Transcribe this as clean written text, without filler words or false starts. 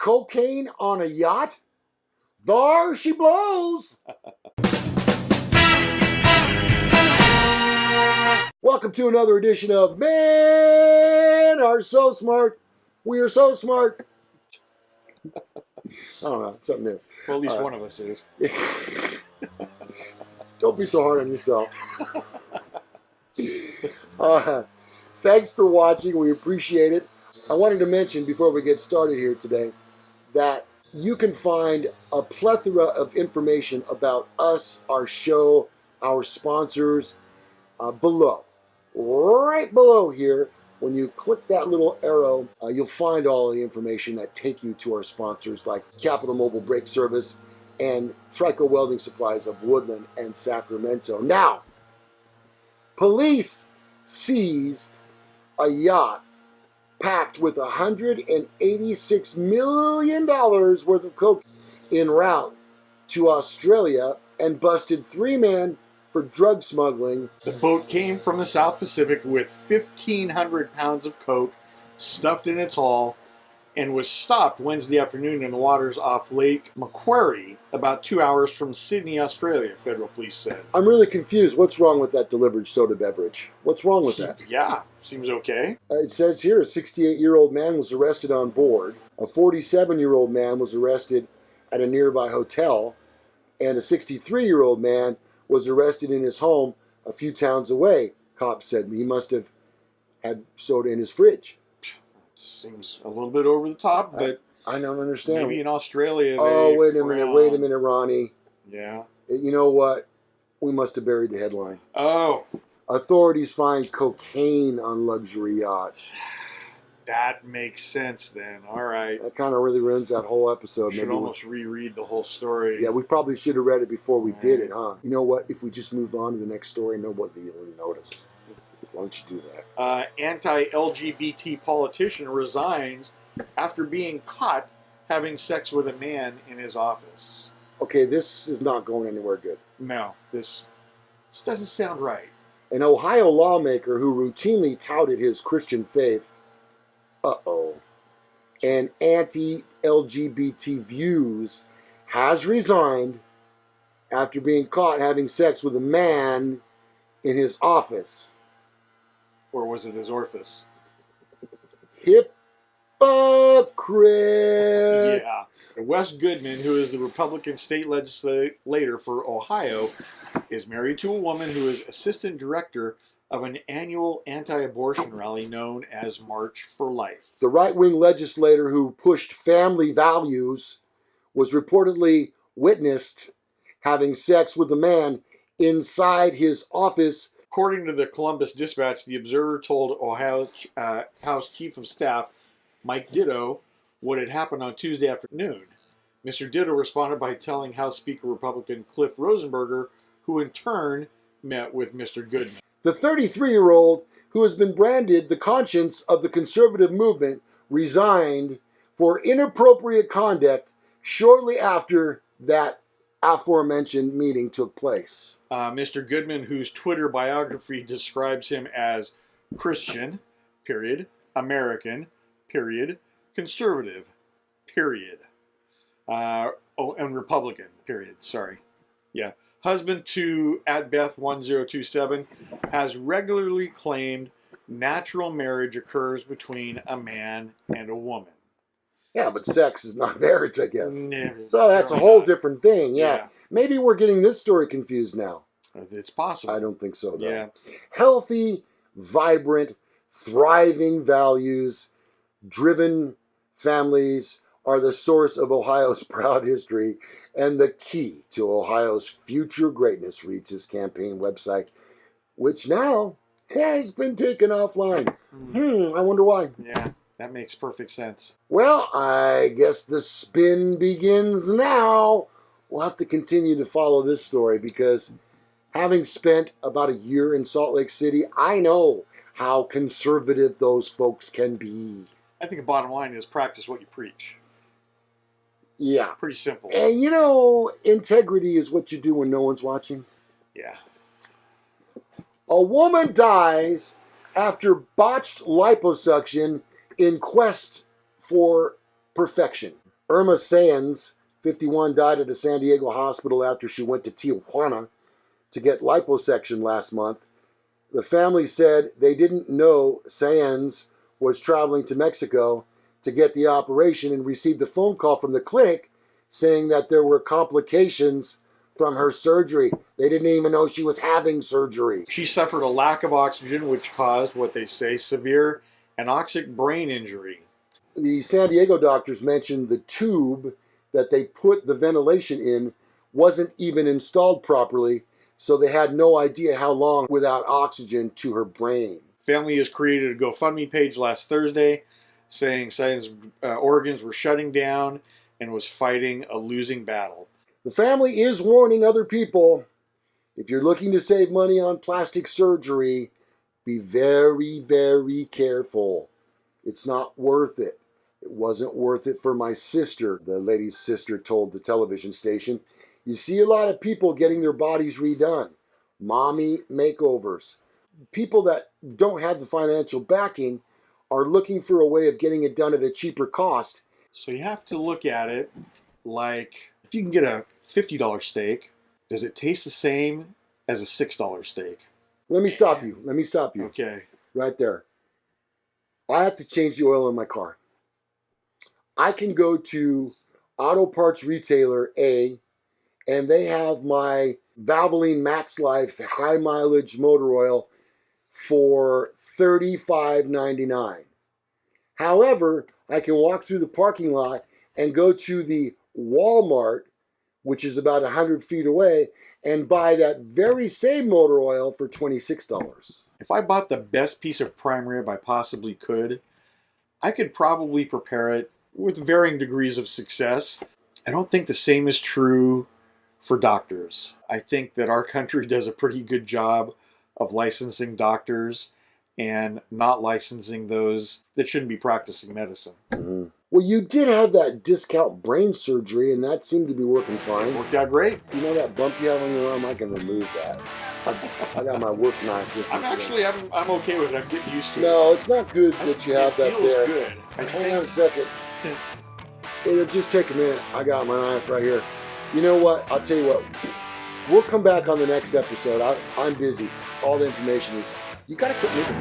cocaine on a yacht? There she blows! Welcome to another edition of Men Are So Smart. We are so smart. I don't know, something new. Well, at least one of us is. Don't be so hard on yourself. Thanks for watching. We appreciate it. I wanted to mention before we get started here today that you can find a plethora of information about us, our show, our sponsors below. Right below here, when you click that little arrow, you'll find all of the information that take you to our sponsors like Capital Mobile Brake Service and Trico Welding Supplies of Woodland and Sacramento. Now, police seized a yacht packed with $186 million worth of coke en route to Australia and busted 3 men for drug smuggling. The boat came from the South Pacific with 1,500 pounds of coke stuffed in its hull and was stopped Wednesday afternoon in the waters off Lake Macquarie, about 2 hours from Sydney, Australia, federal police said. I'm really confused. What's wrong with that delivered soda beverage? What's wrong with that? Yeah, seems okay. It says here a 68-year-old man was arrested on board. A 47-year-old man was arrested at a nearby hotel. And a 63-year-old man was arrested in his home a few towns away. Cops said he must have had soda in his fridge. Seems a little bit over the top, but I don't understand. Maybe in Australia wait a minute, Ronnie. Yeah. You know what? We must have buried the headline. Oh. Authorities find cocaine on luxury yachts. That makes sense then. All right. That kind of really ruins that whole episode. Should almost reread the whole story. Yeah, we probably should have read it before we did it, huh? You know what? If we just moved on to the next story, nobody will notice. Why don't you do that? Anti-LGBT politician resigns after being caught having sex with a man in his office. Okay, this is not going anywhere good. No, this doesn't sound right. An Ohio lawmaker who routinely touted his Christian faith, and anti-LGBT views, has resigned after being caught having sex with a man in his office. Or was it his orifice? Hypocrite! Yeah. Wes Goodman, who is the Republican state legislator for Ohio, is married to a woman who is assistant director of an annual anti-abortion rally known as March for Life. The right-wing legislator who pushed family values was reportedly witnessed having sex with a man inside his office. According to the Columbus Dispatch, the Observer told Ohio House Chief of Staff Mike Ditto what had happened on Tuesday afternoon. Mr. Ditto responded by telling House Speaker Republican Cliff Rosenberger, who in turn met with Mr. Goodman. The 33-year-old, who has been branded the conscience of the conservative movement, resigned for inappropriate conduct shortly after that aforementioned meeting took place. Mr. Goodman, whose Twitter biography describes him as Christian, period, American, period, conservative, period, and Republican, period, sorry. Yeah. Husband to @Beth1027 has regularly claimed natural marriage occurs between a man and a woman. Yeah, but sex is not marriage, I guess. No, so that's a whole different thing. Yeah. Maybe we're getting this story confused now. It's possible. I don't think so, though. Yeah. Healthy, vibrant, thriving values, driven families are the source of Ohio's proud history and the key to Ohio's future greatness, reads his campaign website, which now has been taken offline. I wonder why. Yeah, that makes perfect sense. Well, I guess the spin begins now. We'll have to continue to follow this story because having spent about a year in Salt Lake City, I know how conservative those folks can be. I think the bottom line is practice what you preach. Yeah. Pretty simple. And you know, integrity is what you do when no one's watching. Yeah. A woman dies after botched liposuction in quest for perfection. Irma Sands, 51, died at a San Diego hospital after she went to Tijuana to get liposuction last month. The family said they didn't know Sands was traveling to Mexico to get the operation and received a phone call from the clinic saying that there were complications from her surgery. They didn't even know she was having surgery. She suffered a lack of oxygen, which caused what they say severe anoxic brain injury. The San Diego doctors mentioned the tube that they put the ventilation in wasn't even installed properly, so they had no idea how long without oxygen to her brain. Family has created a GoFundMe page last Thursday saying Sands' organs were shutting down and was fighting a losing battle. The family is warning other people, if you're looking to save money on plastic surgery, be very, very careful. It's not worth it. It wasn't worth it for my sister, the lady's sister told the television station. You see a lot of people getting their bodies redone. Mommy makeovers. People that don't have the financial backing are looking for a way of getting it done at a cheaper cost. So you have to look at it like, if you can get a $50 steak, does it taste the same as a $6 steak? Let me stop you. Okay. Right there. I have to change the oil in my car. I can go to auto parts retailer A, and they have my Valvoline Max Life high mileage motor oil for $35.99. However, I can walk through the parking lot and go to the Walmart, which is about 100 feet away, and buy that very same motor oil for $26. If I bought the best piece of prime rib I possibly could, I could probably prepare it with varying degrees of success. I don't think the same is true for doctors. I think that our country does a pretty good job of licensing doctors and not licensing those that shouldn't be practicing medicine. Mm-hmm. Well, you did have that discount brain surgery, and that seemed to be working fine. It worked out great. You know that bump you have on your arm? I can remove that. I got my work knife with me. I'm okay with it. I'm getting used to it. No, it's not good that you have that there. It feels good. Hang on a second. It'll just take a minute. I got my knife right here. You know what? I'll tell you what. We'll come back on the next episode. I'm busy. All the information is... You got to quit moving.